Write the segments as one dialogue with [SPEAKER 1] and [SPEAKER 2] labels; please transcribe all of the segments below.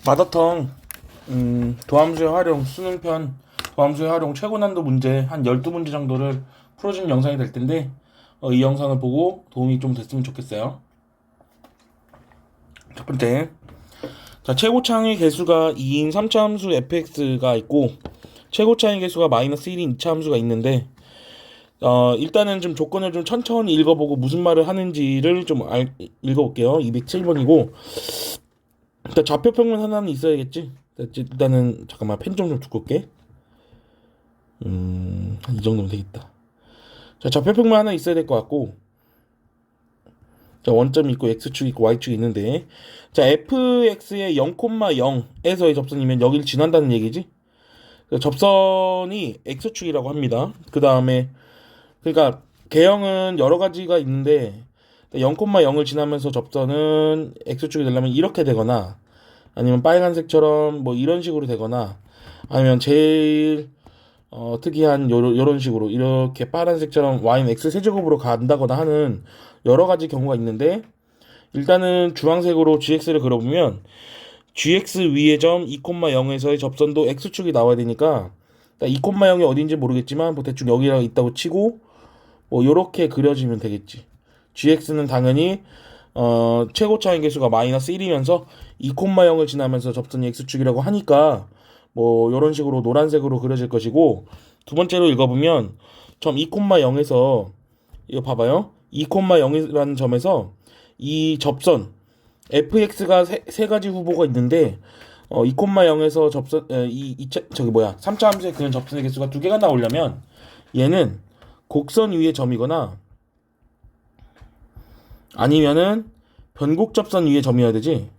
[SPEAKER 1] 마더텅 도함수의 활용 수능편 도함수의 활용 최고 난도 문제 한 12문제 정도를 풀어주는 영상이 될 텐데 이 영상을 보고 도움이 좀 됐으면 좋겠어요. 첫 번째, 자, 최고차항의 개수가 2인 3차 함수 fx가 있고 최고차항의 개수가 마이너스 1인 2차 함수가 있는데 일단은 좀 조건을 좀 천천히 읽어보고 무슨 말을 하는지를 좀 읽어볼게요. 207번이고 일단 좌표평면 하나는 있어야겠지. 일단은 잠깐만 펜 좀 두껍게. 이 정도면 되겠다. 자, 좌표평면 하나 있어야 될 것 같고, 자, 원점이 있고 x축 있고 y축이 있는데, 자, fx의 0,0에서의 접선이면 여기를 지난다는 얘기지. 접선이 x축이라고 합니다. 그 다음에 그러니까 개형은 여러 가지가 있는데 0,0을 지나면서 접선은 x축이 되려면 이렇게 되거나 아니면 빨간색처럼 뭐 이런 식으로 되거나 아니면 제일 특이한 요런 식으로 이렇게 파란색처럼 y는 x 세제곱으로 간다거나 하는 여러 가지 경우가 있는데 일단은 주황색으로 gx를 그려보면 gx 위의 점 2,0에서의 접선도 x축이 나와야 되니까 2,0이 어딘지 모르겠지만 뭐 대충 여기랑 있다고 치고 뭐 요렇게 그려지면 되겠지. gx는 당연히 최고차항 개수가 마이너스 1이면서 2,0을 지나면서 접선이 x축이라고 하니까 뭐 요런 식으로 노란색으로 그려질 것이고, 두 번째로 읽어보면 점 2,0에서 이거 봐봐요. 2,0이라는 점에서 이 접선 fx가 세 가지 후보가 있는데 2,0에서 접선 저기 뭐야 3차 함수에 그는 접선의 개수가 두 개가 나오려면 얘는 곡선 위의 점이거나 아니면은 변곡 접선 위의 점이어야 되지.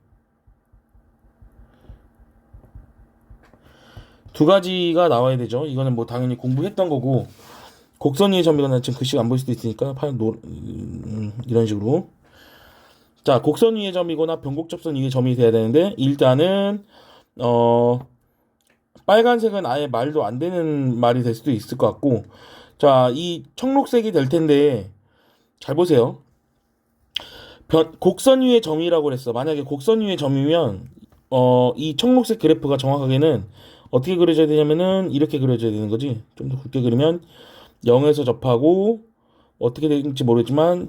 [SPEAKER 1] 두 가지가 나와야 되죠. 이거는 뭐 당연히 공부했던 거고, 곡선 위의 점이거나 지금 글씨가 안 보일 수도 있으니까 이런 식으로. 자, 곡선 위의 점이거나 변곡 접선 위의 점이 돼야 되는데 일단은 빨간색은 아예 말도 안 되는 말이 될 수도 있을 것 같고, 자, 이 청록색이 될 텐데 잘 보세요. 곡선 위의 점이라고 그랬어. 만약에 곡선 위의 점이면 이 청록색 그래프가 정확하게는 어떻게 그려져야 되냐면은 이렇게 그려져야 되는 거지. 좀 더 굵게 그리면 0에서 접하고 어떻게 될지 모르겠지만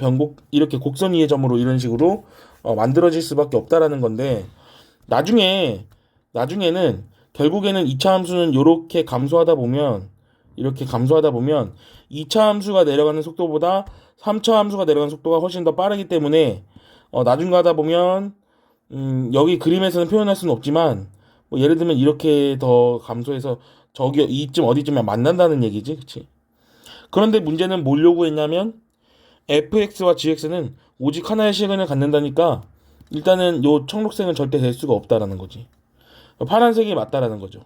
[SPEAKER 1] 이렇게 곡선 위의 점으로 이런 식으로 만들어질 수밖에 없다라는 건데, 나중에는 결국에는 2차 함수는 이렇게 감소하다 보면 2차 함수가 내려가는 속도보다 3차 함수가 내려가는 속도가 훨씬 더 빠르기 때문에 나중 가다 보면 여기 그림에서는 표현할 수는 없지만 뭐 예를 들면 이렇게 더 감소해서 저기 이쯤 어디쯤에 만난다는 얘기지, 그치? 그런데 문제는 뭘 요구했냐면 fx와 gx는 오직 하나의 시간을 갖는다니까 일단은 요 청록색은 절대 될 수가 없다라는 거지. 파란색이 맞다라는 거죠.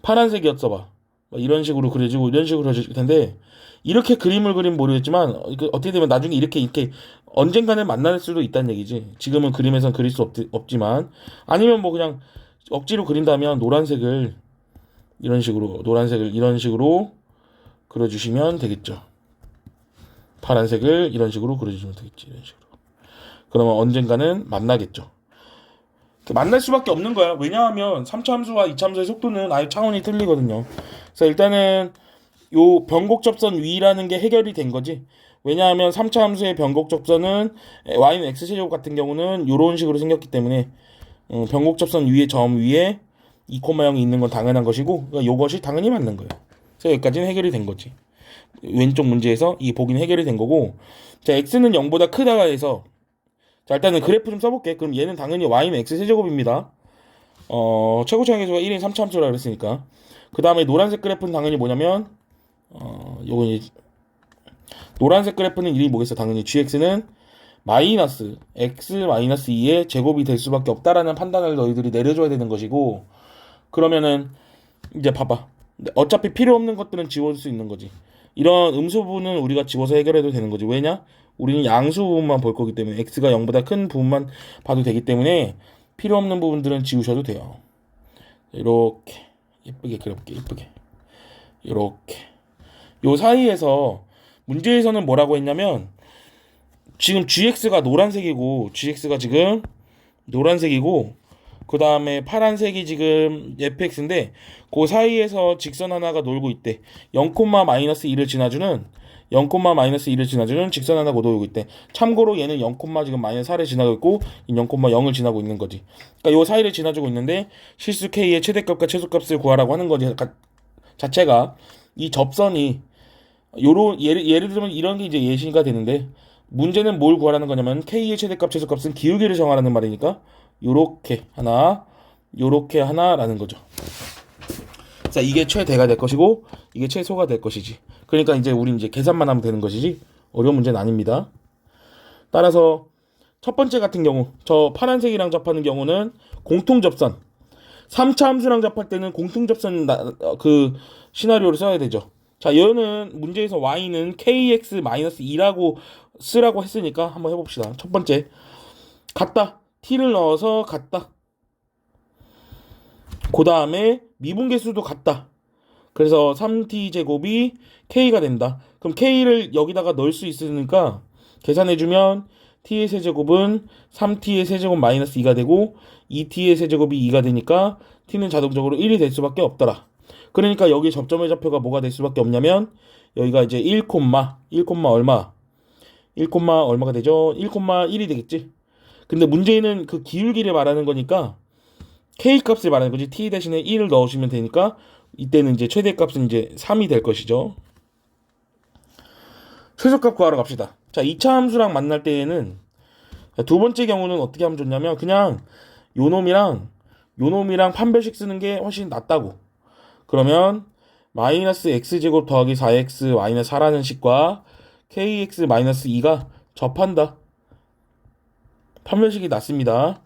[SPEAKER 1] 파란색이었어 봐. 이런 식으로 그려지고 이런 식으로 그려질 텐데 이렇게 그림을 그리면 모르겠지만 어떻게 되면 나중에 이렇게 언젠가는 만날 수도 있다는 얘기지. 지금은 그림에선 그릴 수 없지만 아니면 뭐 그냥 억지로 그린다면 노란색을 이런 식으로 그려주시면 되겠죠. 파란색을 이런 식으로 그려주시면 되겠지. 이런 식으로. 그러면 언젠가는 만나겠죠. 만날 수밖에 없는 거야. 왜냐하면 3차 함수와 2차 함수의 속도는 아예 차원이 틀리거든요. 그래서 일단은 요 변곡 접선 위라는 게 해결이 된 거지. 왜냐하면 3차 함수의 변곡 접선은 y는 x제곱 같은 경우는 요런 식으로 생겼기 때문에 변곡 접선 위의 점 위에 2,0이 있는 건 당연한 것이고, 그러니까 요것이 당연히 맞는 거예요. 그래서 여기까지는 해결이 된 거지. 왼쪽 문제에서 이 보기는 해결이 된 거고, 자, x는 0보다 크다가 해서, 자, 일단은 그래프 좀 써볼게. 그럼 얘는 당연히 y는 x 세제곱입니다. 최고차항 개수가 1인 3차 함수라 그랬으니까. 그 다음에 노란색 그래프는 당연히 뭐냐면 요건 이제 노란색 그래프는 이름이 뭐겠어? 당연히 gx는 마이너스 x 마이너스 2의 제곱이 될 수밖에 없다라는 판단을 너희들이 내려줘야 되는 것이고, 그러면은 이제 봐봐. 어차피 필요 없는 것들은 지워줄 수 있는 거지. 이런 음수 부분은 우리가 지워서 해결해도 되는 거지. 왜냐? 우리는 양수 부분만 볼 거기 때문에 x가 0보다 큰 부분만 봐도 되기 때문에 필요 없는 부분들은 지우셔도 돼요. 이렇게 예쁘게 그려볼게. 예쁘게 이렇게 요 사이에서 문제에서는 뭐라고 했냐면 지금 gx가 노란색이고 gx가 지금 노란색이고 그 다음에 파란색이 지금 fx인데 그 사이에서 직선 하나가 놀고 있대. 0,-1을 지나주는 0,-1을 지나주는 직선 하나가 놀고 있대. 참고로 얘는 0, 지금 -4를 지나고 있고 0,0을 지나고 있는 거지. 그러니까 요 사이를 지나주고 있는데 실수 k의 최대값과 최소값을 구하라고 하는 거지. 자체가 이 접선이 요런 예를 들면 이런 게 이제 예시가 되는데 문제는 뭘 구하라는 거냐면 k의 최대값 최소값은 기울기를 정하라는 말이니까 요렇게 하나 요렇게 하나라는 거죠. 자, 이게 최대가 될 것이고 이게 최소가 될 것이지. 그러니까 이제 우리 이제 계산만 하면 되는 것이지 어려운 문제는 아닙니다. 따라서 첫 번째 같은 경우 저 파란색이랑 접하는 경우는 공통접선 3차 함수랑 접할 때는 공통접선 그 시나리오를 써야 되죠. 자, 얘는 문제에서 y는 kx-2라고 쓰라고 했으니까 한번 해봅시다. 첫 번째 같다 t를 넣어서 같다. 그 다음에 미분계수도 같다. 그래서 3t제곱이 k가 된다. 그럼 k를 여기다가 넣을 수 있으니까 계산해주면 t의 세제곱은 3t의 세제곱 -2가 되고 2t의 세제곱이 2가 되니까 t는 자동적으로 1이 될 수밖에 없더라. 그러니까 여기 접점의 좌표가 뭐가 될 수밖에 없냐면 여기가 이제 1, 얼마 1, 얼마가 되죠? 1,1이 되겠지. 근데 문제는 그 기울기를 말하는 거니까 k 값을 말하는 거지. t 대신에 1을 넣으시면 되니까 이때는 이제 최대값은 이제 3이 될 것이죠. 최소값 구하러 갑시다. 자, 2차 함수랑 만날 때에는 두 번째 경우는 어떻게 하면 좋냐면 그냥 요놈이랑 판별식 쓰는 게 훨씬 낫다고. 그러면 -x제곱 더하기 4x -4라는 식과 kx-2가 접한다. 판별식이 낫습니다.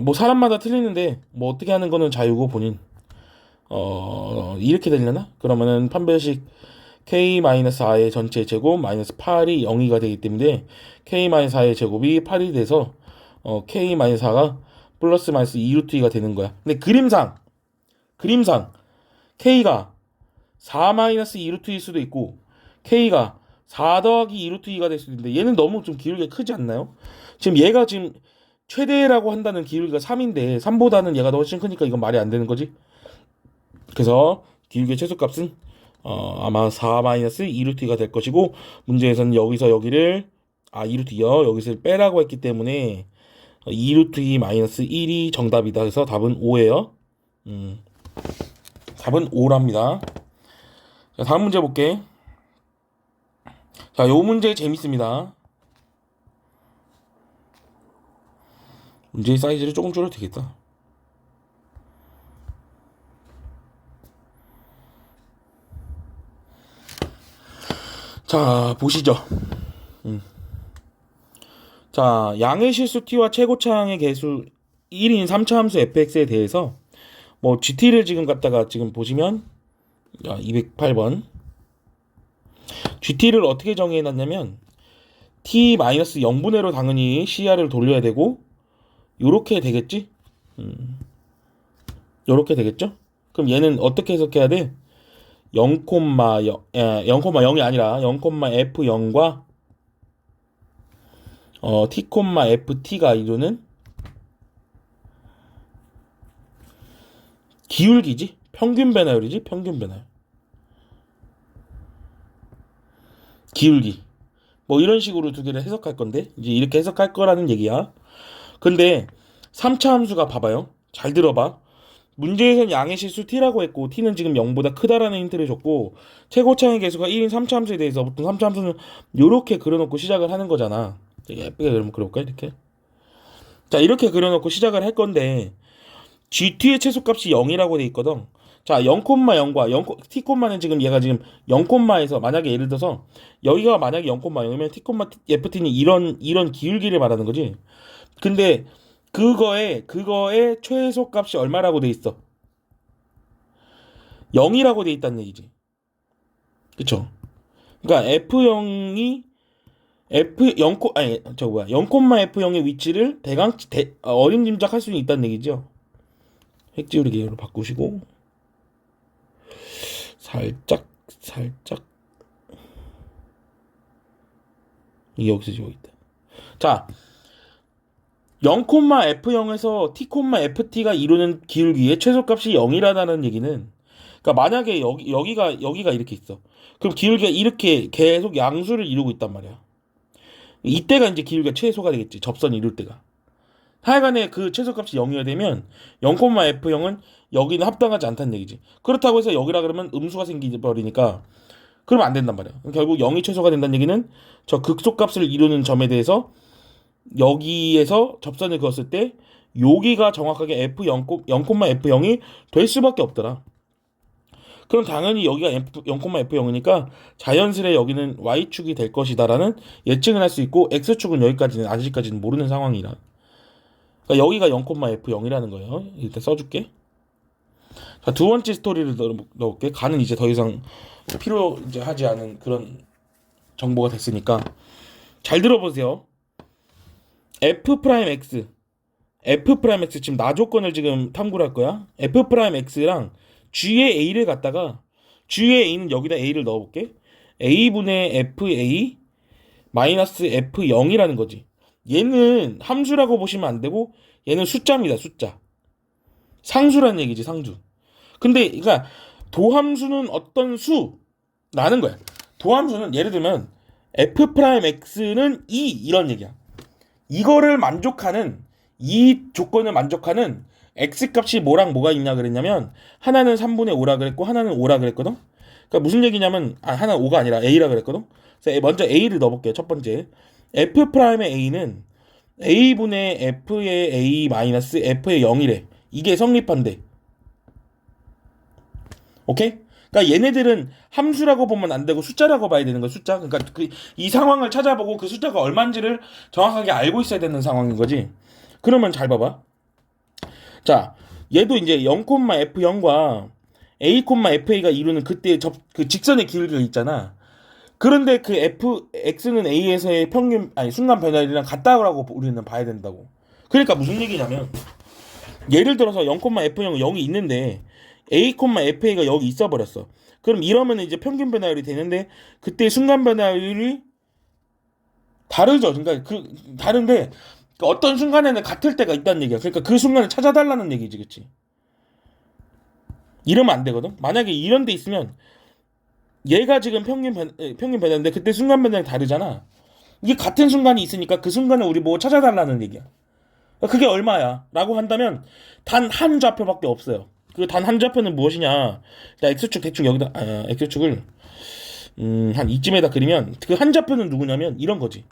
[SPEAKER 1] 뭐 사람마다 틀리는데 뭐 어떻게 하는 거는 자유고 본인. 이렇게 되려나? 그러면은 판별식 k-4의 전체 제곱 -8이 0이가 되기 때문에 k-4의 제곱이 8이 돼서 k-4가 플러스 마이너스 2루트가 되는 거야. 근데 그림상 k가 4-2루트일 수도 있고 k가 4 더하기 2루트가 될 수도 있는데 얘는 너무 좀 기울기가 크지 않나요? 지금 얘가 지금 최대라고 한다는 기울기가 3인데 3보다는 얘가 더 훨씬 크니까 이건 말이 안 되는 거지. 그래서 기울기의 최소값은 아마 4-2루트가 될 것이고 문제에서는 여기서 여기를 2루트요 여기서 빼라고 했기 때문에 2루트-1이 정답이다. 그래서 답은 5예요. 답은 5랍니다. 자, 다음 문제 볼게. 자, 요 문제 재밌습니다. 문제의 사이즈를 조금 줄여도 되겠다. 자, 보시죠. 자, 양의 실수 t와 최고차항의 개수 1인 3차 함수 fx에 대해서 뭐 gt를 지금 갖다가 지금 보시면 208번 gt를 어떻게 정의해놨냐면 t-0분의로 당연히 CR을 돌려야 되고 요렇게 되겠지? 요렇게 되겠죠? 그럼 얘는 어떻게 해석해야 돼? 0,0이 아니라 0,f0과 t,ft가 이루는 기울기지? 평균 변화율이지? 평균 변화율. 기울기. 뭐 이런 식으로 두 개를 해석할 건데 이제 이렇게 해석할 거라는 얘기야. 근데 3차 함수가 봐봐요. 잘 들어봐. 문제에서는 양의 실수 t라고 했고 t는 지금 0보다 크다라는 힌트를 줬고 최고차항의 개수가 1인 3차 함수에 대해서 보통 3차 함수는 요렇게 그려놓고 시작을 하는 거잖아. 되게 예쁘게 그러면 그려볼까 이렇게. 자, 이렇게 그려놓고 시작을 할 건데 gt의 최소값이 0이라고 돼 있거든. 자, 0,0과 t,는 지금 얘가 지금 0,에서 만약에 예를 들어서 여기가 만약에 0,0이면 t,ft는 이런 기울기를 말하는 거지. 근데 그거의 최소값이 얼마라고 돼 있어? 0이라고 돼 있다는 얘기지. 그쵸? 그러니까 f0이 f0 아니 0,f0의 위치를 어림짐작할 수 있다는 얘기죠. 핵지우리기로 바꾸시고 살짝 이게 여기서 지고 있다. 자, 0,F0에서 T,FT가 이루는 기울기의 최소값이 0이라는 얘기는, 그러니까 만약에 여기가 이렇게 있어. 그럼 기울기가 이렇게 계속 양수를 이루고 있단 말이야. 이때가 이제 기울기가 최소가 되겠지. 접선이 이룰 때가. 하여간에 그 최소값이 0이어야 되면 0,F0은 여기는 합당하지 않다는 얘기지. 그렇다고 해서 여기라 그러면 음수가 생기버리니까 그러면 안 된단 말이야. 결국 0이 최소가 된다는 얘기는 저 극소값을 이루는 점에 대해서 여기에서 접선을 그었을 때 여기가 정확하게 F0,F0이 될 수밖에 없더라. 그럼 당연히 여기가 0,F0이니까 자연스레 여기는 Y축이 될 것이다라는 예측을 할 수 있고, X축은 여기까지는 아직까지는 모르는 상황이라. 그러니까 여기가 0,F0이라는 거예요. 일단 써줄게. 자, 두 번째 스토리를 넣을게. 가는 이제 더 이상 필요 이제 하지 않은 그런 정보가 됐으니까 잘 들어보세요. F'X 지금 나 조건을 지금 탐구를 할 거야. F'X랑 G의 A를 갖다가, G의 A는 여기다 A를 넣어볼게. A분의 FA 마이너스 F0이라는 거지. 얘는 함수라고 보시면 안 되고 얘는 숫자입니다. 숫자. 상수라는 얘기지. 상수. 근데 그러니까 도함수는 어떤 수라는 거야. 도함수는 예를 들면 F'X는 2 이런 얘기야. 이거를 만족하는, 이 조건을 만족하는 X값이 뭐랑 뭐가 있냐 그랬냐면, 하나는 3분의 5라 그랬고 하나는 5라 그랬거든. 그러니까 무슨 얘기냐면, 하나는 5가 아니라 A라 그랬거든. 그래서 먼저 A를 넣어볼게요. 첫 번째 F'의 A는 A분의 F의 A 마이너스 F의 0이래. 이게 성립한대. 오케이? 그러니까 얘네들은 함수라고 보면 안 되고 숫자라고 봐야 되는 거야. 숫자. 그러니까 이 상황을 찾아보고 그 숫자가 얼마인지를 정확하게 알고 있어야 되는 상황인 거지. 그러면 잘 봐봐. 자, 얘도 이제 0,F0과 A,FA가 이루는 그때 그 직선의 기울기가 있잖아. 그런데 그 X는 A에서의 평균, 아니 순간 변화율이랑 같다고 우리는 봐야 된다고. 그러니까 무슨 얘기냐면, 예를 들어서 0,F0은 0이 있는데 A,FA가 여기 있어 버렸어. 그럼 이러면 이제 평균 변화율이 되는데, 그때 순간 변화율이 다르죠. 그러니까 다른데 어떤 순간에는 같을 때가 있다는 얘기야. 그러니까 그 순간을 찾아달라는 얘기지, 그렇지? 이러면 안 되거든. 만약에 이런 데 있으면 얘가 지금 평균 변화인데 그때 순간 변화율이 다르잖아. 이게 같은 순간이 있으니까 그 순간을 우리 보고 찾아달라는 얘기야. 그게 얼마야? 라고 한다면 단 한 좌표밖에 없어요. 그 단 한 좌표는 무엇이냐? X축 대충 여기다, X축을 한 이쯤에다 그리면 그 한 좌표는 누구냐면 이런 거지.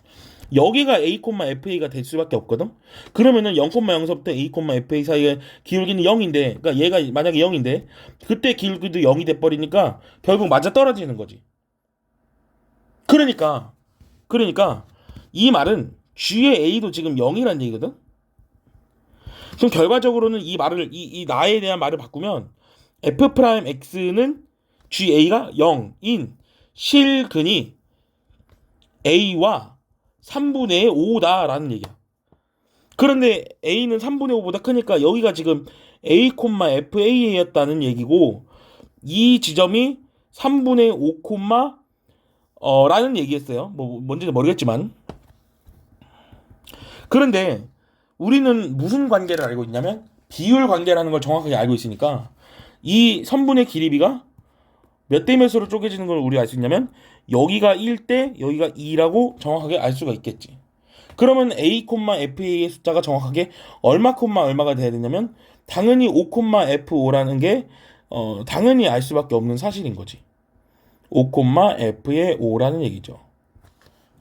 [SPEAKER 1] 여기가 A,FA가 될 수밖에 없거든. 그러면은 0,0서부터 A,FA 사이의 기울기는 0인데, 그러니까 얘가 만약에 0인데 그때 기울기도 0이 돼 버리니까 결국 맞아 떨어지는 거지. 그러니까 이 말은 G의 A도 지금 0이란 얘기거든. 그럼 결과적으로는 이 말을, 이 나에 대한 말을 바꾸면 F'X는 GA가 0인 실근이 A와 3분의 5다라는 얘기야. 그런데 A는 3분의 5보다 크니까 여기가 지금 A,FA였다는 얘기고, 이 지점이 3분의 5, 라는 얘기였어요. 뭐 뭔지는 모르겠지만. 그런데 우리는 무슨 관계를 알고 있냐면 비율 관계라는 걸 정확하게 알고 있으니까, 이 선분의 길이비가 몇 대 몇으로 쪼개지는 걸 우리가 알 수 있냐면 여기가 1대 여기가 2라고 정확하게 알 수가 있겠지. 그러면 A,FA의 숫자가 정확하게 얼마가 돼야 되냐면 당연히 5,F5라는 게 당연히 알 수밖에 없는 사실인 거지. 5,F의 5라는 얘기죠.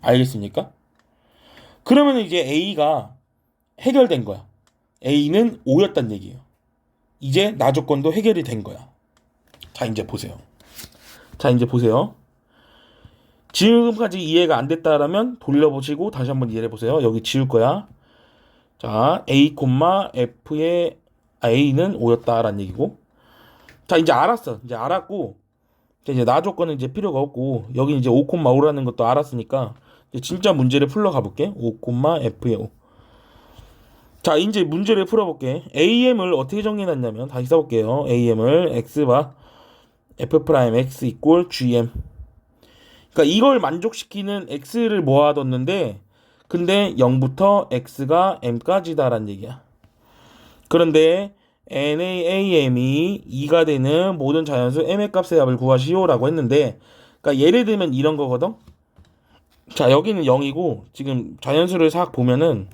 [SPEAKER 1] 알겠습니까? 그러면 이제 A가 해결된 거야. A는 5였단 얘기예요. 이제 나 조건도 해결이 된 거야. 자, 이제 보세요. 지금까지 이해가 안 됐다라면 돌려보시고 다시 한번 이해해 보세요. 여기 지울 거야. 자, A,F의 A는 5였다라는 얘기고. 자, 이제 알았어. 이제 알았고, 이제 나 조건은 이제 필요가 없고, 여기 이제 5,5라는 것도 알았으니까 이제 진짜 문제를 풀러 가볼게. 5,F의 5. 자, 이제 문제를 풀어볼게. AM을 어떻게 정리해놨냐면, 다시 써볼게요. AM을 X바 F'X 이꼴 GM. 그러니까 이걸 만족시키는 X를 모아뒀는데, 근데 0부터 x가 m까지다라는 얘기야. 그런데 NaAm이 2가 되는 모든 자연수 m의 값의 합을 구하시오라고 했는데, 그러니까 예를 들면 이런 거거든. 자, 여기는 0이고 지금 자연수를 싹 보면은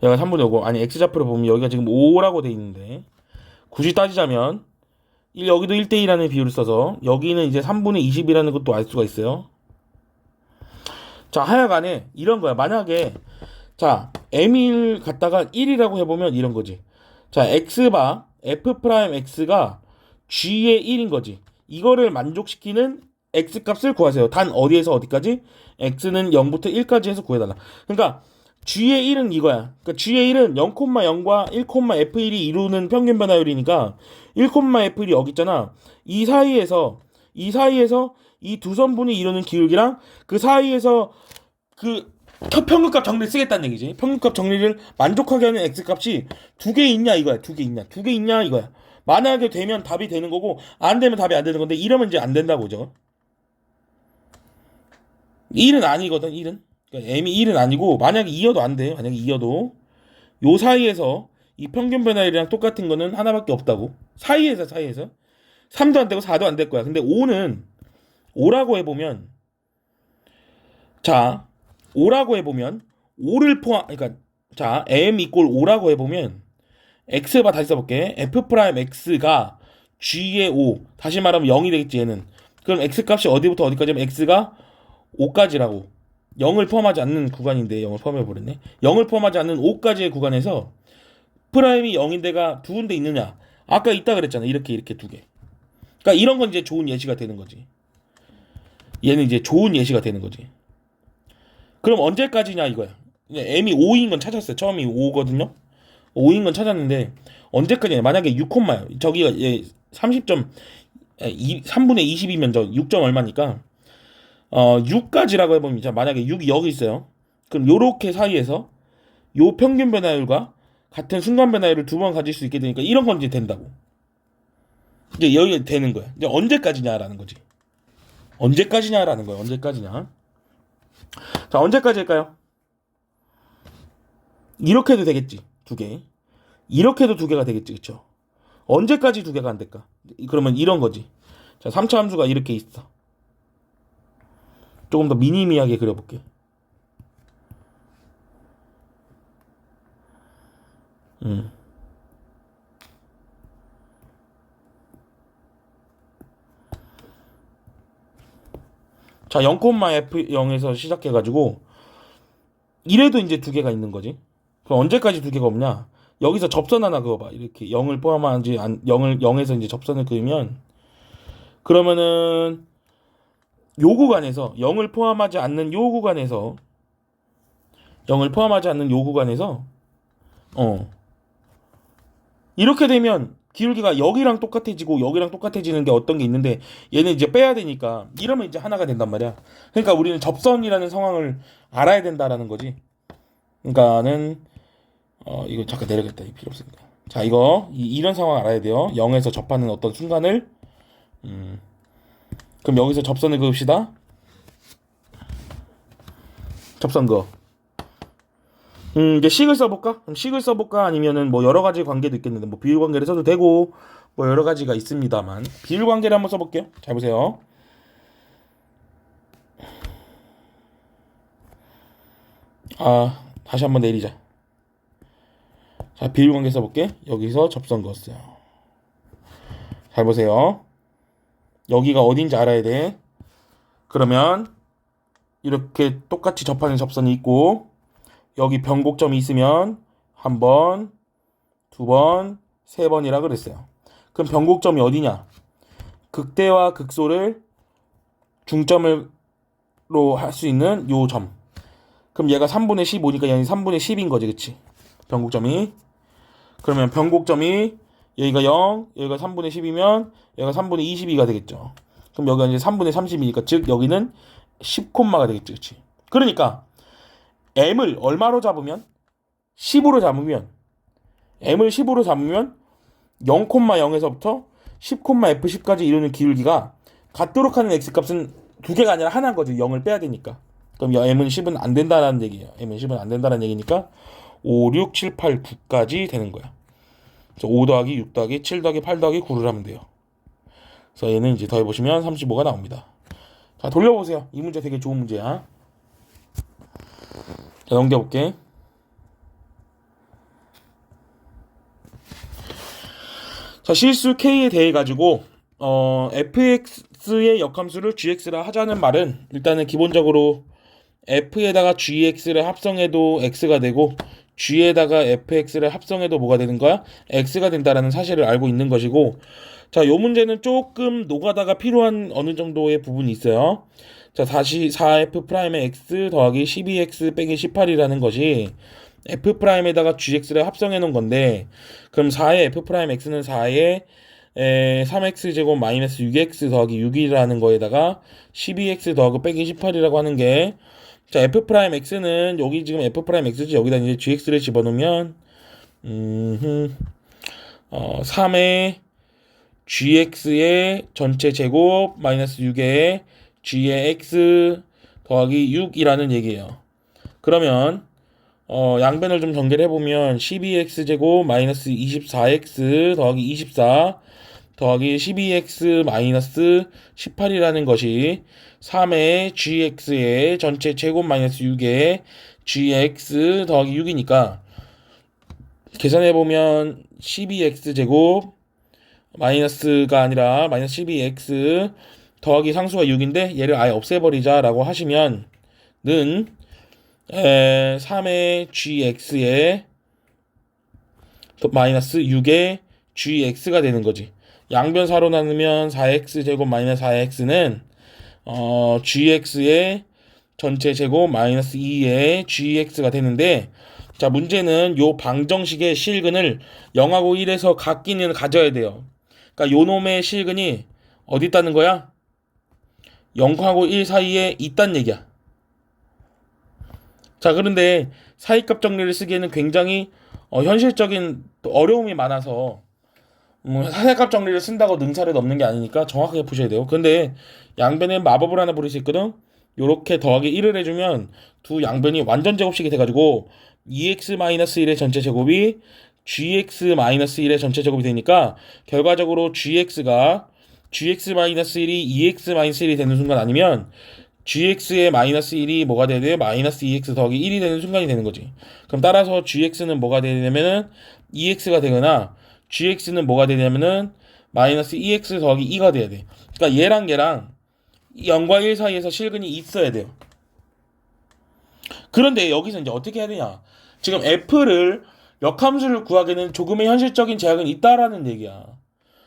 [SPEAKER 1] 여기가 3분의 5고, 아니 x좌표를 보면 여기가 지금 5라고 돼 있는데, 굳이 따지자면 여기도 1대1라는 비율을 써서 여기는 이제 3분의 20이라는 것도 알 수가 있어요. 자, 하여간에 이런 거야. 만약에 자 m1 갖다가 1이라고 해보면 이런 거지. 자, x바 f'x가 g의 1인 거지. 이거를 만족시키는 x 값을 구하세요. 단 어디에서 어디까지? x는 0부터 1까지 해서 구해달라. 그러니까 g의 1은 이거야. 그러니까 g의 1은 0,0과 1,f1이 이루는 평균 변화율이니까 1,f1이 여기 있잖아. 이 사이에서 이 두 선분이 이루는 기울기랑 그 사이에서 그 평균값 정리를 쓰겠다는 얘기지. 평균값 정리를 만족하게 하는 x값이 두 개 있냐 이거야. 두 개 있냐 이거야. 만약에 되면 답이 되는 거고, 안 되면 답이 안 되는 건데, 이러면 이제 안 된다고, 죠 1은 아니거든. 1은 그러니까 m이 1은 아니고, 만약에 2여도 안 돼. 만약에 2여도 요 사이에서 이 평균 변화율이랑 똑같은 거는 하나밖에 없다고. 사이에서 3도 안 되고 4도 안 될 거야. 근데 5라고 해보면, 자 5라고 해보면 5를 포함, 그러니까 자 m 이꼴 5라고 해보면 x바 다시 써볼게. f'x가 g의 5, 다시 말하면 0이 되겠지 얘는. 그럼 x 값이 어디부터 어디까지면 x가 5까지라고. 0을 포함하지 않는 구간인데 0을 포함해버렸네. 0을 포함하지 않는 5까지의 구간에서 프라임이 0인데가 두 군데 있느냐. 아까 있다 그랬잖아. 이렇게 두 개. 그러니까 이런 건 이제 좋은 예시가 되는 거지. 얘는 이제 좋은 예시가 되는 거지. 그럼 언제까지냐 이거야. m이 5인 건 찾았어요. 처음이 5거든요. 5인 건 찾았는데 언제까지냐. 만약에 6콤마요. 저기가 30점 3분의 20이면 저 6점 얼마니까 6까지라고 해보면, 자 만약에 6이 여기 있어요. 그럼 요렇게 사이에서 요 평균 변화율과 같은 순간 변화율을 두 번 가질 수 있게 되니까 이런 건 이제 된다고. 이제 여기 되는 거야. 이제 언제까지냐라는 거지. 언제까지냐라는 거야. 언제까지냐. 자, 언제까지 할까요? 이렇게 해도 되겠지. 두 개. 이렇게 해도 두 개가 되겠지. 그쵸? 언제까지 두 개가 안 될까? 그러면 이런 거지. 자, 3차 함수가 이렇게 있어. 조금 더 미니미하게 그려볼게. 자, 0,f0에서 시작해가지고 이래도 이제 두 개가 있는 거지. 그럼 언제까지 두 개가 없냐? 여기서 접선 하나 그어봐. 이렇게 0을 포함하지 0에서 이제 접선을 그으면, 그러면은 요 구간에서 0을 포함하지 않는 요 구간에서 이렇게 되면 기울기가 여기랑 똑같아지고 여기랑 똑같아지는 게 어떤 게 있는데, 얘는 이제 빼야 되니까 이러면 이제 하나가 된단 말이야. 그러니까 우리는 접선이라는 상황을 알아야 된다라는 거지. 그러니까는 이거 잠깐 내려겠다. 필요 없으니까. 자, 이런 상황 알아야 돼요. 0에서 접하는 어떤 순간을. 그럼 여기서 접선을 그읍시다. 접선 그어. 이제 식을 써볼까? 그럼 식을 써볼까? 아니면은 뭐 여러 가지 관계도 있겠는데, 뭐 비율 관계를 써도 되고 뭐 여러 가지가 있습니다만, 비율 관계를 한번 써볼게요. 잘 보세요. 다시 한번 내리자. 자, 비율 관계 써볼게. 여기서 접선 그었어요. 잘 보세요. 여기가 어딘지 알아야 돼. 그러면 이렇게 똑같이 접하는 접선이 있고, 여기 변곡점이 있으면 한 번, 두 번, 세 번이라 그랬어요. 그럼 변곡점이 어디냐? 극대와 극소를 중점으로 할 수 있는 요 점. 그럼 얘가 3분의 15니까 얘는 3분의 10인 거지, 그치? 변곡점이. 그러면 변곡점이 여기가 0, 여기가 3분의 10이면 여기가 3분의 22가 되겠죠. 그럼 여기가 이제 3분의 30이니까, 즉 여기는 10콤마가 되겠지, 그치? 그러니까 m을 얼마로 잡으면? 10으로 잡으면, m을 10으로 잡으면 0,0에서부터 10,f10까지 이루는 기울기가 같도록 하는 x값은 두 개가 아니라 하나인 거지. 0을 빼야 되니까. 그럼 m은 10은 안 된다라는 얘기예요. m은 10은 안 된다는 얘기니까 5, 6, 7, 8, 9까지 되는 거야. 그래서 5 더하기 6 더하기 7 더하기 8 더하기 9를 하면 돼요. 그래서 얘는 이제 더해보시면 35가 나옵니다. 자, 돌려보세요. 이 문제 되게 좋은 문제야. 자, 넘겨볼게. 자, 실수 K에 대해 가지고 fx의 역함수를 gx라 하자는 말은 일단은 기본적으로 f에다가 gx를 합성해도 x가 되고 g에다가 fx를 합성해도 뭐가 되는 거야? x가 된다라는 사실을 알고 있는 것이고, 자, 요 문제는 조금 노가다가 필요한 어느 정도의 부분이 있어요. 자, 다시 4f'의 x 더하기 12x 빼기 18이라는 것이 f'에다가 gx를 합성해 놓은 건데, 그럼 4의 f'x는 4의 3x제곱 마이너스 6x 더하기 6이라는 거에다가 12x 더하고 빼기 18이라고 하는 게, 자, f'x는 여기 지금 f'x지, 여기다 이제 gx를 집어넣으면 3의 gx의 전체 제곱 마이너스 6의 g의 x 더하기 6이라는 얘기예요. 그러면 양변을 좀 전개를 해보면 12x제곱 마이너스 24x 더하기 24 더하기 12x 마이너스 18이라는 것이 3의 gx의 전체 제곱 마이너스 6의 gx 더하기 6이니까 계산해보면 12x제곱 마이너스가 아니라 마이너스 12x 더하기 상수가 6인데 얘를 아예 없애버리자 라고 하시면 는 3의 gx의 마이너스 6의 gx가 되는 거지. 양변 4로 나누면 4x제곱 마이너스 4x는 gx의 전체 제곱 마이너스 2의 gx가 되는데, 자, 문제는 요 방정식의 실근을 0하고 1에서 각기는 가져야 돼요. 그러니까 요 놈의 실근이 어디 있다는 거야? 0하고 1 사이에 있단 얘기야. 자, 그런데 사이값 정리를 쓰기에는 굉장히 현실적인 어려움이 많아서 사이값 정리를 쓴다고 능사를 넘는 게 아니니까 정확하게 푸셔야 돼요. 근데 양변에 마법을 하나 부릴 수 있거든. 요렇게 더하기 1을 해주면 두 양변이 완전 제곱식이 돼가지고 2x-1의 전체 제곱이 gx-1의 전체 제곱이 되니까 결과적으로 gx가 gx-1이 2x-1이 되는 순간, 아니면 gx의 마이너스 1이 뭐가 돼야 돼? 마이너스 2x 더하기 1이 되는 순간이 되는 거지. 그럼 따라서 gx는 뭐가 되냐면은 2x가 되거나 gx는 뭐가 되냐면은 마이너스 2x 더하기 2가 돼야 돼. 그러니까 얘랑 0과 1 사이에서 실근이 있어야 돼요. 그런데 여기서 이제 어떻게 해야 되냐? 지금 f를 역함수를 구하기에는 조금의 현실적인 제약은 있다라는 얘기야.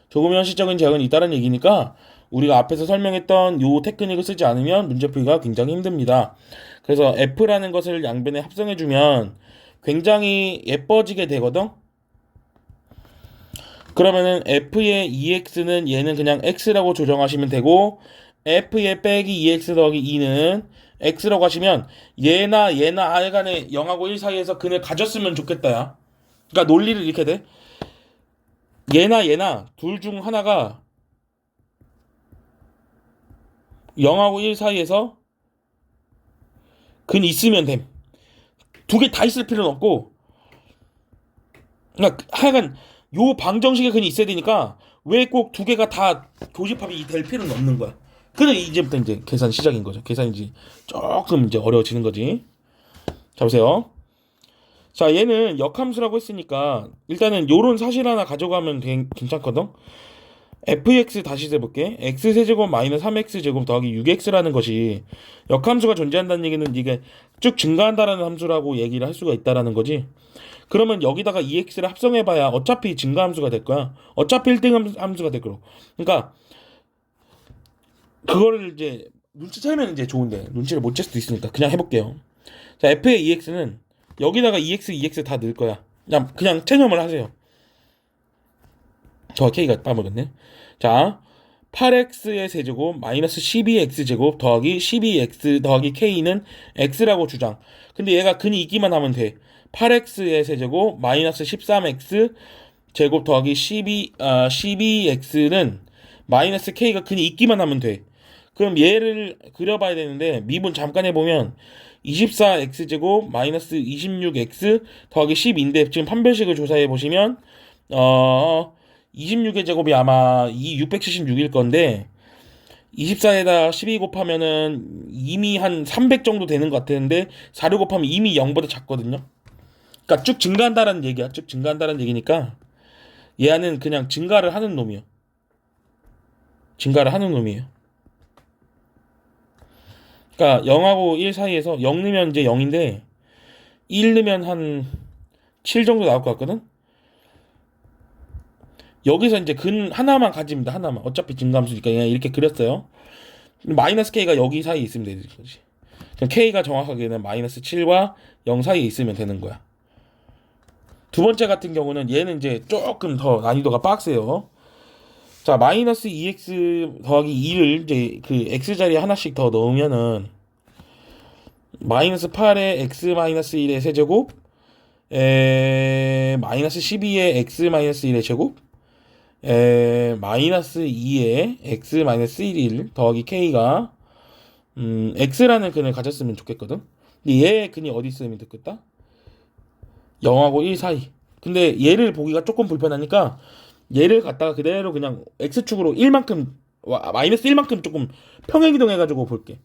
[SPEAKER 1] 조금의 현실적인 제약은 있다라는 얘기니까 우리가 앞에서 설명했던 요 테크닉을 쓰지 않으면 문제 풀기가 굉장히 힘듭니다. 그래서 f라는 것을 양변에 합성해주면 굉장히 예뻐지게 되거든. 그러면은 f의 2x는 얘는 그냥 x라고 조정하시면 되고, f의 빼기 2x 더하기 2는 x라고 하시면 얘나 하여간에 0하고 1 사이에서 근을 가졌으면 좋겠다, 야. 그러니까 논리를 이렇게 돼. 얘나 둘 중 하나가 0하고 1 사이에서 근 있으면 됨. 두 개 다 있을 필요는 없고, 그러니까 하여간 요 방정식에 근이 있어야 되니까 왜 꼭 두 개가 다 교집합이 될 필요는 없는 거야. 근데 이제부터 이제 계산 시작인 거죠. 계산이 이제 조금 이제 어려워지는 거지. 자, 보세요. 자, 얘는 역함수라고 했으니까 일단은 요런 사실 하나 가져가면 괜찮거든. fx 다시 세볼게. x세제곱 마이너스 3x제곱 더하기 6x라는 것이 역함수가 존재한다는 얘기는 이게 쭉 증가한다라는 함수라고 얘기를 할 수가 있다라는 거지. 그러면 여기다가 2x를 합성해봐야 어차피 증가함수가 될 거야. 어차피 1등 함수가 될 거고. 그러니까 그거를 이제 눈치채면 이제 좋은데 눈치를 못 챌 수도 있으니까 그냥 해볼게요. 자, f의 2x는 여기다가 2x 다 넣을 거야. 그냥 체념을 하세요. 저 k가 빠먹었네. 자, 8x의 세제곱 마이너스 12x제곱 더하기 12x 더하기 k는 x라고 주장. 근데 얘가 근이 있기만 하면 돼. 8x의 세제곱 마이너스 13x 제곱 더하기 12x는 마이너스 k가 근이 있기만 하면 돼. 그럼 얘를 그려봐야 되는데 미분 잠깐 해보면 24x제곱 마이너스 26x 더하기 10인데 지금 판별식을 조사해 보시면 26의 제곱이 아마 676일 건데 24에다 12 곱하면은 이미 한 300 정도 되는 것 같았는데 4를 곱하면 이미 0보다 작거든요. 그러니까 쭉 증가한다는 얘기야. 쭉 증가한다는 얘기니까 얘는 그냥 증가를 하는 놈이요. 증가를 하는 놈이에요. 그러니까 0하고 1 사이에서 0 넣으면 이제 0인데 1 넣으면 한 7 정도 나올 것 같거든. 여기서 이제 근 하나만 가집니다. 하나만. 어차피 증가함수니까 그냥 이렇게 그렸어요. 마이너스 k가 여기 사이에 있으면 되는 거지. 그럼 k가 정확하게는 마이너스 7과 0 사이에 있으면 되는 거야. 두 번째 같은 경우는 얘는 이제 조금 더 난이도가 빡세요. 자, 마이너스 2x 더하기 2를 이제 그 x자리에 하나씩 더 넣으면은 마이너스 8에 x 마이너스 1의 세제곱 마이너스 12의 x 마이너스 1의 제곱 마이너스 2의 x 마이너스 1 더하기 k가 x라는 근을 가졌으면 좋겠거든. 근데 얘의 근이 어디 있으면 좋겠다? 0하고 1 사이. 근데 얘를 보기가 조금 불편하니까 얘를 갖다가 그대로 그냥 x축으로 1만큼 마이너스 1만큼 조금 평행이동 해가지고 볼게.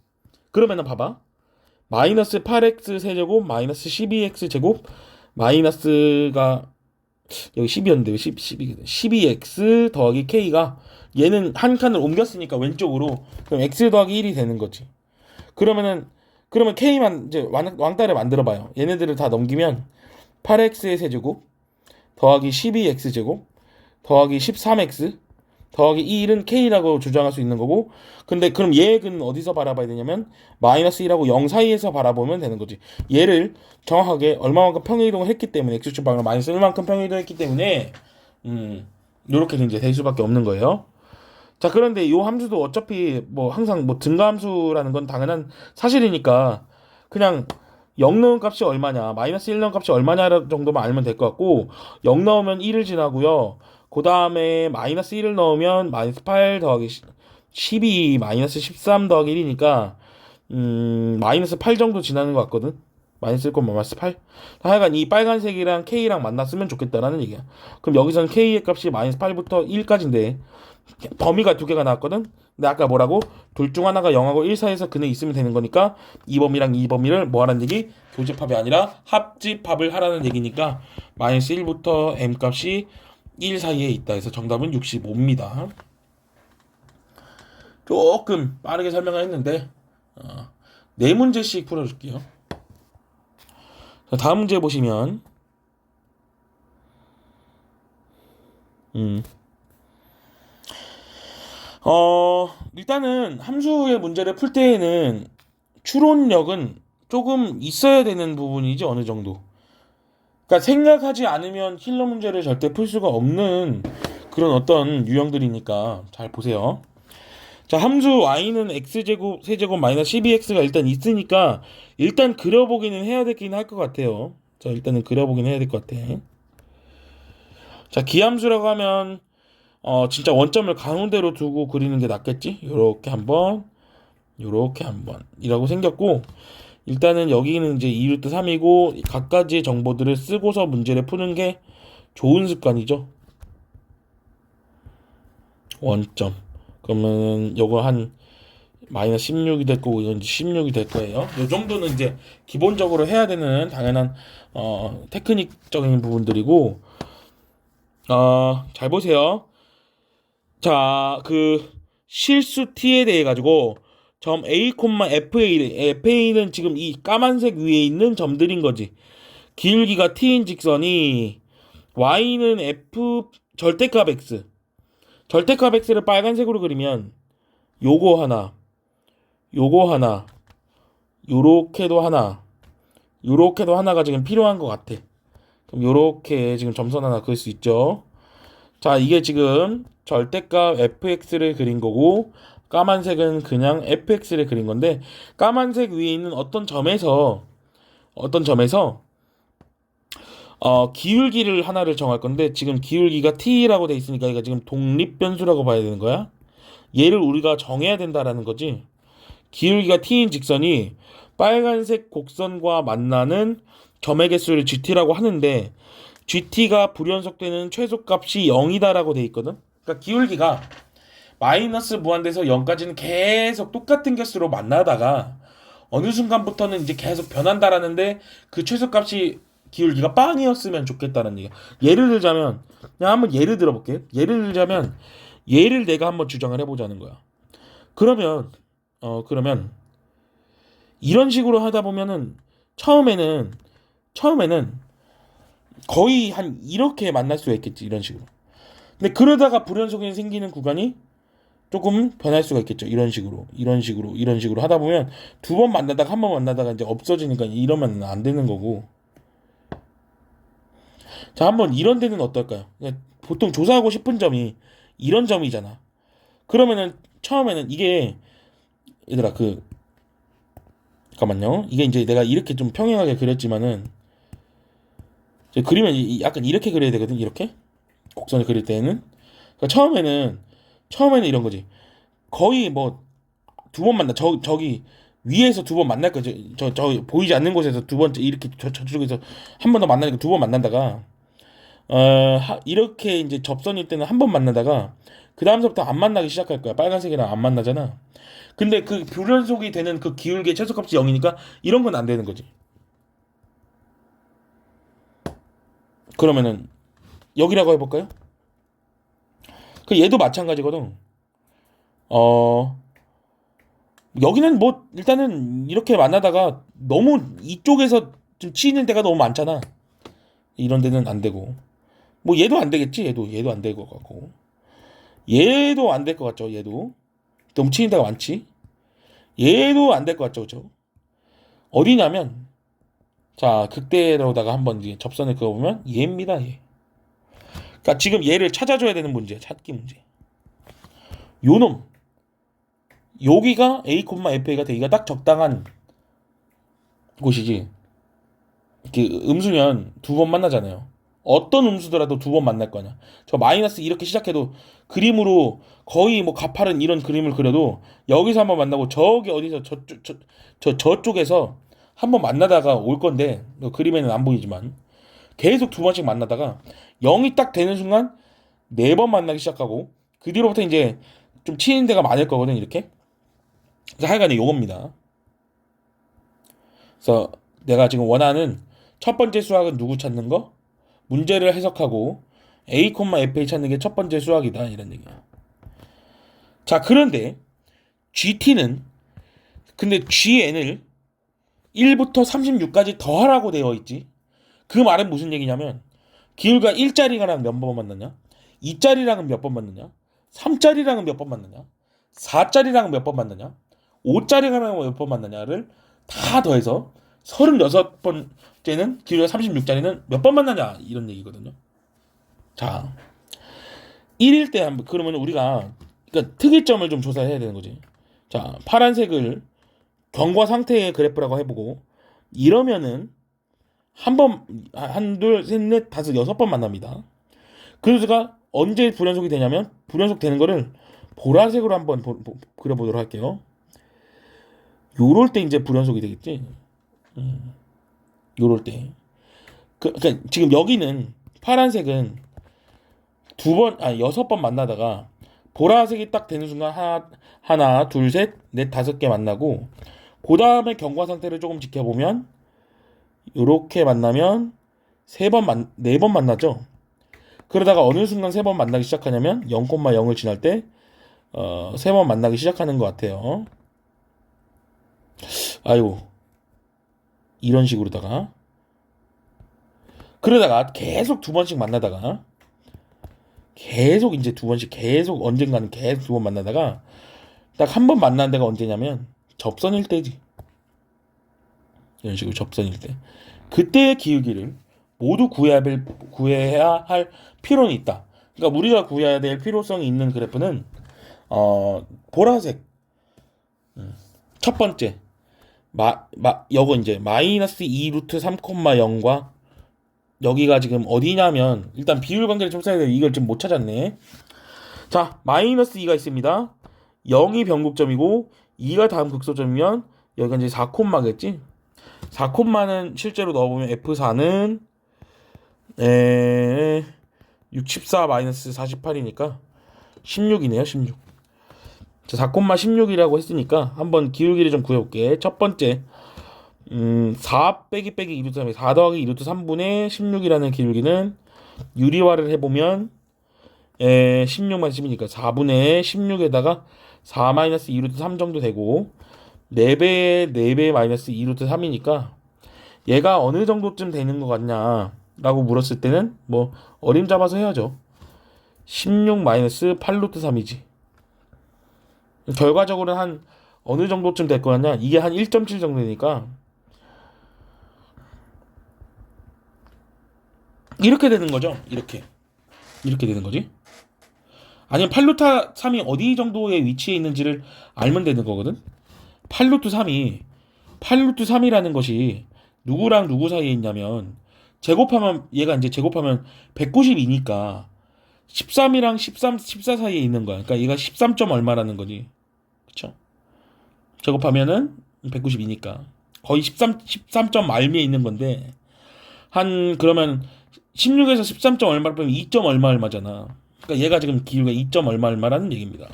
[SPEAKER 1] 그러면은 봐봐. 마이너스 8x 세제곱 마이너스 12x 제곱 마이너스가 여기 10이었는데 왜 12x 더하기 k가 얘는 한 칸을 옮겼으니까 왼쪽으로 그럼 x 더하기 1이 되는 거지. 그러면 k만 이제 왕따를 만들어 봐요. 얘네들을 다 넘기면 8x의 세제곱 더하기 12x 제곱 더하기 13x 더하기 1은 k라고 주장할 수 있는 거고, 근데 그럼 얘는 어디서 바라봐야 되냐면 마이너스 1하고 0 사이에서 바라보면 되는 거지. 얘를 정확하게 얼마만큼 평행이동을 했기 때문에 x축 방향 마이너스 1만큼 평행이동을 했기 때문에 요렇게 이제 될 수밖에 없는 거예요. 자, 그런데 요 함수도 어차피 뭐 항상 뭐 증가함수라는 건 당연한 사실이니까 그냥 0 넣은 값이 얼마냐, 마이너스 1 넣은 값이 얼마냐 정도만 알면 될 것 같고, 0 넣으면 1을 지나고요. 그 다음에 마이너스 1을 넣으면 마이너스 8 더하기 12 마이너스 13 더하기 1이니까 마이너스 8 정도 지나는 것 같거든. 마이너스 1, 마이너스 8. 하여간 이 빨간색이랑 K랑 만났으면 좋겠다라는 얘기야. 그럼 여기서는 K의 값이 마이너스 8부터 1까지인데 범위가 두 개가 나왔거든. 근데 아까 뭐라고? 둘 중 하나가 0하고 1 사이에서 근에 있으면 되는 거니까 이 범위랑 이 범위를 뭐 하라는 얘기? 교집합이 아니라 합집합을 하라는 얘기니까 마이너스 1부터 M 값이 1 사이에 있다 해서 정답은 65입니다. 조금 빠르게 설명을 했는데 네 문제씩 풀어줄게요. 다음 문제 보시면 일단은 함수의 문제를 풀 때에는 추론력은 조금 있어야 되는 부분이지 어느 정도. 그러니까 생각하지 않으면 킬러 문제를 절대 풀 수가 없는 그런 어떤 유형들이니까 잘 보세요. 자, 함수 y는 x제곱 세제곱 마이너스 12x가 일단 있으니까 일단 그려보기는 해야 되긴 할 것 같아요. 자, 일단은 그려보긴 해야 될 것 같아. 자, 기함수라고 하면 진짜 원점을 가운데로 두고 그리는 게 낫겠지? 요렇게 한번 이라고 생겼고, 일단은 여기는 이제 2루트 3이고 각가지의 정보들을 쓰고서 문제를 푸는 게 좋은 습관이죠. 원점. 그러면 요거 한 마이너스 16이 될 거고 이건 16이 될 거예요. 요 정도는 이제 기본적으로 해야 되는 당연한 테크닉적인 부분들이고, 잘 보세요. 자, 그 실수 t에 대해 가지고 점 a, fa는 지금 이 까만색 위에 있는 점들인 거지. 기울기가 t인 직선이 y는 f 절대값 x. 절대값 x를 빨간색으로 그리면 요거 하나, 요렇게도 하나가 지금 필요한 것 같아. 그럼 요렇게 지금 점선 하나 그릴 수 있죠. 자, 이게 지금 절대값 fx를 그린 거고 까만색은 그냥 fx를 그린 건데, 까만색 위에 있는 어떤 점에서 기울기를 하나를 정할 건데 지금 기울기가 t라고 돼 있으니까 이거 지금 독립변수라고 봐야 되는 거야. 얘를 우리가 정해야 된다라는 거지. 기울기가 t인 직선이 빨간색 곡선과 만나는 점의 개수를 gt라고 하는데 gt가 불연속되는 최소값이 0이다라고 돼 있거든. 그러니까 기울기가 마이너스 무한대에서 0까지는 계속 똑같은 개수로 만나다가 어느 순간부터는 이제 계속 변한다라는데 그 최소값이 기울기가 빵이었으면 좋겠다는 얘기야. 예를 들자면 그냥 한번 예를 들어볼게. 예를 들자면 얘를 내가 한번 주장을 해보자는 거야. 그러면 이런 식으로 하다 보면은 처음에는 거의 한 이렇게 만날 수가 있겠지, 이런 식으로. 근데 그러다가 불연속이 생기는 구간이 조금 변할 수가 있겠죠. 이런 식으로 하다 보면 두 번 만나다가 한 번 만나다가 이제 없어지니까 이러면 안 되는 거고. 자, 한번 이런 데는 어떨까요? 보통 조사하고 싶은 점이 이런 점이잖아. 그러면은 처음에는 이게 얘들아 잠깐만요. 이게 이제 내가 이렇게 좀 평행하게 그렸지만은 그리면 약간 이렇게 그려야 되거든. 이렇게 곡선을 그릴 때는 그러니까 처음에는 이런 거지. 거의 뭐 두 번 만나 저기 위에서 두 번 만날 거지. 저 보이지 않는 곳에서 두 번째 이렇게 저쪽에서 한 번 더 만나니까 두 번 만난다가 이렇게 이제 접선일 때는 한 번 만나다가 그 다음부터 안 만나기 시작할 거야. 빨간색이랑 안 만나잖아. 근데 그 불연속이 되는 그 기울기의 최소값이 0이니까 이런 건 안 되는 거지. 그러면은 여기라고 해볼까요? 그 얘도 마찬가지거든. 여기는 뭐 일단은 이렇게 만나다가 너무 이쪽에서 좀 치이는 데가 너무 많잖아. 이런 데는 안 되고 뭐 얘도 안 되겠지. 얘도 안 될 것 같고 얘도 안 될 것 같죠. 얘도 너무 치이는 데가 많지. 얘도 안 될 것 같죠. 그죠? 어디냐면 자 극대로다가 한번 이제 접선을 그어보면 얘입니다. 얘. 그러니까 지금 얘를 찾아줘야 되는 문제야. 찾기 문제. 요놈 여기가 A, FA가 되기가 딱 적당한 곳이지. 음수면 두 번 만나잖아요. 어떤 음수더라도 두 번 만날 거냐. 저 마이너스 이렇게 시작해도 그림으로 거의 뭐 가파른 이런 그림을 그려도 여기서 한번 만나고 저기 어디서 저쪽에서 한번 만나다가 올 건데 그림에는 안 보이지만 계속 두 번씩 만나다가 0이 딱 되는 순간 네 번 만나기 시작하고 그 뒤로부터 이제 좀 치는 데가 많을 거거든. 이렇게. 그래서 하여간에 요겁니다. 그래서 내가 지금 원하는 첫 번째 수학은 누구 찾는 거? 문제를 해석하고 A, FA 찾는 게 첫 번째 수학이다. 이런 얘기야. 자, 그런데 GT는 근데 GN을 1부터 36까지 더하라고 되어 있지. 그 말은 무슨 얘기냐면 기울기가 1짜리랑 몇 번 만나냐? 2짜리랑은 몇 번 만나냐? 3짜리랑은 몇 번 만나냐? 4짜리랑은 몇 번 만나냐? 5짜리랑 몇 번 만나냐를 다 더해서 36번째는 기울기가 36짜리는 몇 번 만나냐 이런 얘기거든요. 자, 1일 때 그러면 우리가 그러니까 특이점을 좀 조사해야 되는 거지. 자, 파란색을 경과 상태의 그래프라고 해보고 이러면은 둘, 셋, 넷, 다섯, 6번 만납니다. 그래서가 언제 불연속이 되냐면 불연속 되는 거를 보라색으로 한번 그려보도록 할게요. 요럴 때 이제 불연속이 되겠지. 요럴 때. 그러니까 지금 여기는 파란색은 6번 만나다가 보라색이 딱 되는 순간 하나, 둘, 셋, 넷, 5개 만나고 그 다음에 경과 상태를 조금 지켜보면 요렇게 만나면 4번 만나죠. 그러다가 어느 순간 3번 만나기 시작하냐면 0,0을 지날 때 3번 만나기 시작하는 것 같아요. 아이고 이런 식으로다가 그러다가 계속 두 번씩 만나다가 계속 이제 두 번씩 계속 언젠가는 계속 두 번 만나다가 딱 한 번 만난 데가 언제냐면 접선일 때지. 이런 식으로 접선일 때 그때의 기울기를 모두 구해야 할 필요는 있다. 그러니까 우리가 구해야 될 필요성이 있는 그래프는 보라색 첫 번째 요거 이제 마이너스 2 루트 3,0과 여기가 지금 어디냐면 일단 비율 관계를 좀 써야 돼. 이걸 지금 못 찾았네. 자, 마이너스 2가 있습니다. 0이 변곡점이고 2가 다음 극소점이면 여기가 이제 4콤마겠지. 4콤마는 실제로 넣어보면 F4는 64 마이너스 48이니까 16이네요. 16. 자, 4콤마 16이라고 했으니까 한번 기울기를 좀 구해볼게. 첫 번째 4 빼기 2루트 3이 4 더하기 2루트 3분의 16이라는 기울기는 유리화를 해보면 16만 10이니까 4분의 16에다가 4 마이너스 2루트 3 정도 되고 4배에 4배 마이너스 2루트 3이니까 얘가 어느 정도쯤 되는 것 같냐 라고 물었을 때는 뭐 어림 잡아서 해야죠. 16 마이너스 8루트 3이지. 결과적으로는 한 어느 정도쯤 될 것 같냐, 이게 한 1.7 정도 되니까 이렇게 되는 거죠. 이렇게 되는 거지. 아니면 8루트 3이 어디 정도의 위치에 있는지를 알면 되는 거거든. 8루트 3이라는 것이 누구랑 누구 사이에 있냐면 제곱하면 얘가 이제 제곱하면 192니까 13이랑 14 사이에 있는 거야. 그러니까 얘가 13점 얼마라는 거지. 그쵸? 제곱하면은 192니까 거의 13점 말미에 있는 건데 한 그러면 16에서 13점 얼마를 빼면 2점 얼마잖아. 그러니까 얘가 지금 기울기가 2점 얼마라는 얘기입니다.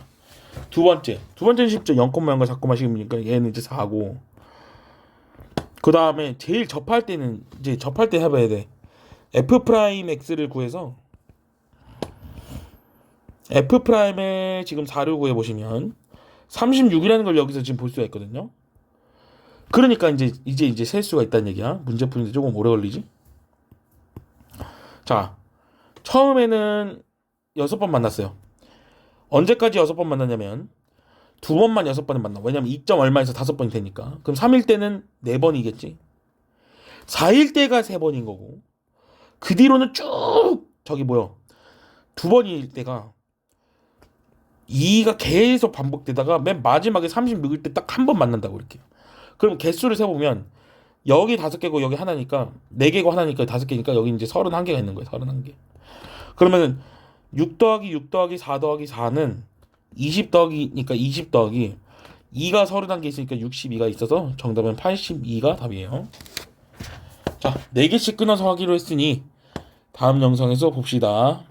[SPEAKER 1] 두 번째는 쉽죠. 0,0과 4,10이니까 얘는 이제 4고. 그 다음에 제일 접할 때 해봐야 돼. f 프라임 x를 구해서 f 프라임에 지금 4를 구해 보시면 36이라는 걸 여기서 지금 볼 수가 있거든요. 그러니까 이제 셀 수가 있다는 얘기야. 문제 푸는데 조금 오래 걸리지. 자, 처음에는 6번 만났어요. 언제까지 6번 만났냐면 2번만 6번을 만나. 왜냐면 2점 얼마에서 5번이 되니까. 그럼 3일 때는 4번이겠지. 4일 때가 3번인 거고. 그 뒤로는 쭉 2번일 때가 2가 계속 반복되다가 맨 마지막에 36일 때 딱 한 번 만난다고 이렇게. 그럼 개수를 세보면 여기 5개고 여기 하나니까 4개고 하나니까 5개니까 여기 이제 31개가 있는 거예요. 31개. 그러면은 6 더하기 6 더하기 4 더하기 4는 20 더하기니까 20 더하기 2가 31개 있으니까 62가 있어서 정답은 82가 답이에요. 자, 4개씩 끊어서 하기로 했으니 다음 영상에서 봅시다.